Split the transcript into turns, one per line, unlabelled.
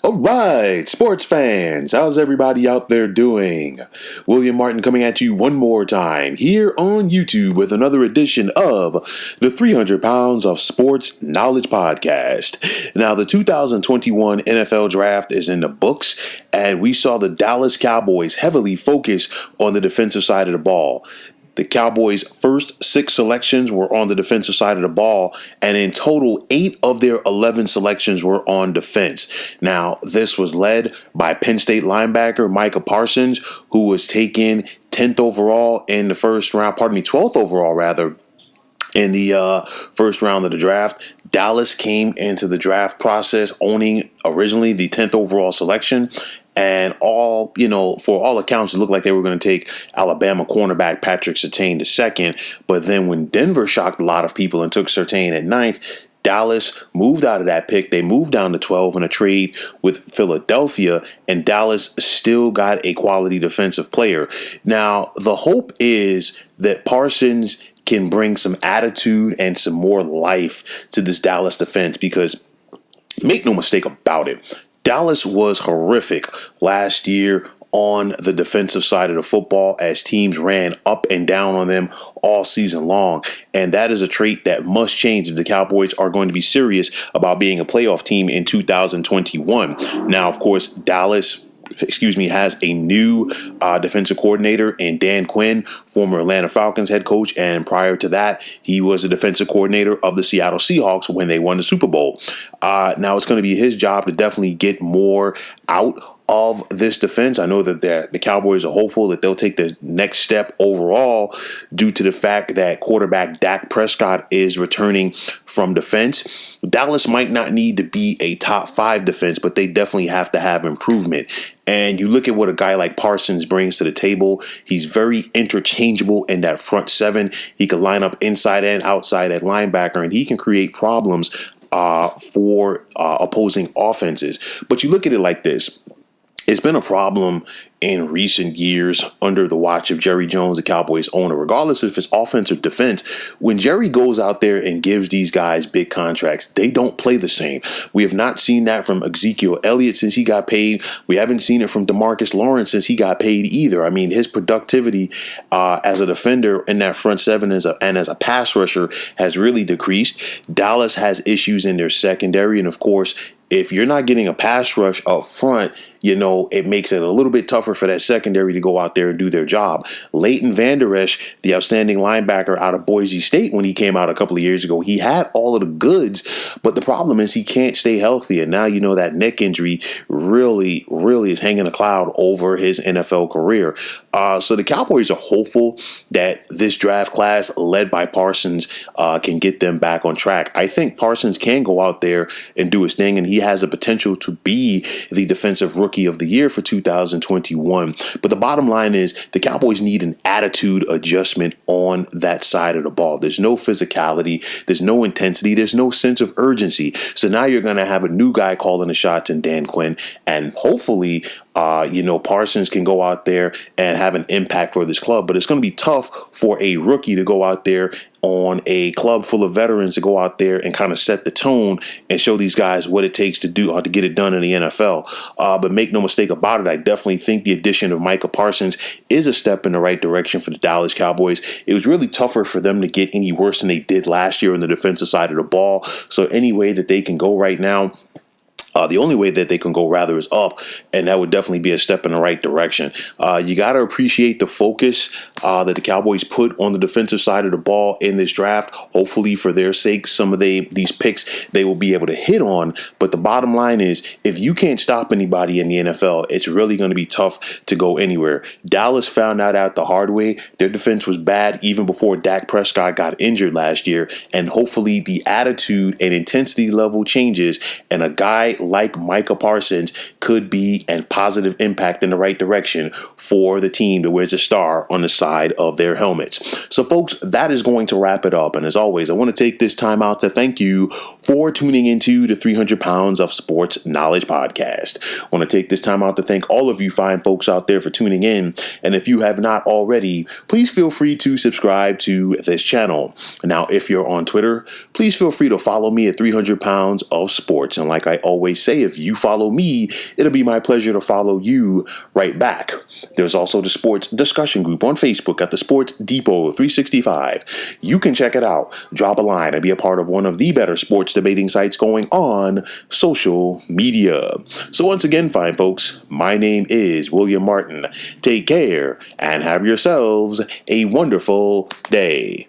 All right, sports fans, how's everybody out there doing? William Martin coming at you one more time here on YouTube with another edition of the 300 Pounds of Sports Knowledge Podcast. Now, the 2021 NFL Draft is in the books, and we saw the Dallas Cowboys heavily focus on the defensive side of the ball. The Cowboys' first 6 selections were on the defensive side of the ball, and in total, 8 of their 11 selections were on defense. Now, this was led by Penn State linebacker Micah Parsons, who was taken 10th overall in the first round, 12th overall, rather, in the first round of the draft. Dallas came into the draft process owning originally the 10th overall selection. And for all accounts, it looked like they were going to take Alabama cornerback Patrick Surtain II. But then when Denver shocked a lot of people and took Surtain at 9th, Dallas moved out of that pick. They moved down to 12 in a trade with Philadelphia, and Dallas still got a quality defensive player. Now, the hope is that Parsons can bring some attitude and some more life to this Dallas defense, because make no mistake about it, Dallas was horrific last year on the defensive side of the football as teams ran up and down on them all season long. And that is a trait that must change if the Cowboys are going to be serious about being a playoff team in 2021. Now, of course, Dallas has a new defensive coordinator in Dan Quinn, former Atlanta Falcons head coach, and prior to that, he was the defensive coordinator of the Seattle Seahawks when they won the Super Bowl. Now it's going to be his job to definitely get more out of this defense. I know that the Cowboys are hopeful that they'll take the next step overall due to the fact that quarterback Dak Prescott is returning from defense. Dallas might not need to be a top 5 defense, but they definitely have to have improvement. And you look at what a guy like Parsons brings to the table. He's very interchangeable in that front 7. He can line up inside and outside at linebacker, and he can create problems for opposing offenses. But you look at it like this. It's been a problem in recent years under the watch of Jerry Jones, the Cowboys owner, regardless if it's offense or defense. When Jerry goes out there and gives these guys big contracts, they don't play the same. We have not seen that from Ezekiel Elliott since he got paid. We haven't seen it from DeMarcus Lawrence since he got paid either. I mean, his productivity as a defender in that front 7 and as a pass rusher has really decreased. Dallas has issues in their secondary, and of course, if you're not getting a pass rush up front, it makes it a little bit tougher for that secondary to go out there and do their job. Leighton Vander Esch, the outstanding linebacker out of Boise State when he came out a couple of years ago, he had all of the goods, but the problem is he can't stay healthy. And now that neck injury really, really is hanging a cloud over his NFL career. So the Cowboys are hopeful that this draft class led by Parsons can get them back on track. I think Parsons can go out there and do his thing, and he has the potential to be the defensive rookie of the year for 2021. But the bottom line is the Cowboys need an attitude adjustment on that side of the ball. There's no physicality. There's no intensity. There's no sense of urgency. So now you're going to have a new guy calling the shots in Dan Quinn, and hopefully Parsons can go out there and have an impact for this club. But it's going to be tough for a rookie to go out there on a club full of veterans to go out there and kind of set the tone and show these guys what it takes to do to get it done in the NFL. But make no mistake about it, I definitely think the addition of Micah Parsons is a step in the right direction for the Dallas Cowboys. It was really tougher for them to get any worse than they did last year on the defensive side of the ball. So any way that they can go right now, the only way that they can go rather is up, and that would definitely be a step in the right direction. You got to appreciate the focus that the Cowboys put on the defensive side of the ball in this draft. Hopefully, for their sake, some of these picks they will be able to hit on. But the bottom line is, if you can't stop anybody in the NFL, it's really going to be tough to go anywhere. Dallas found out the hard way. Their defense was bad even before Dak Prescott got injured last year, and hopefully the attitude and intensity level changes, and a guy like Micah Parsons could be a positive impact in the right direction for the team that wears a star on the side of their helmets. So, folks, that is going to wrap it up. And as always, I want to take this time out to thank you for tuning into the 300 Pounds of Sports Knowledge Podcast. I want to take this time out to thank all of you fine folks out there for tuning in. And if you have not already, please feel free to subscribe to this channel. Now, if you're on Twitter, please feel free to follow me at 300 Pounds of Sports. And like I always always say, if you follow me, it'll be my pleasure to follow you right back. There's also the sports discussion group on Facebook at the Sports Depot 365. You can check it out, drop a line, and be a part of one of the better sports debating sites going on social media. So once again, fine folks, my name is William Martin. Take care and have yourselves a wonderful day.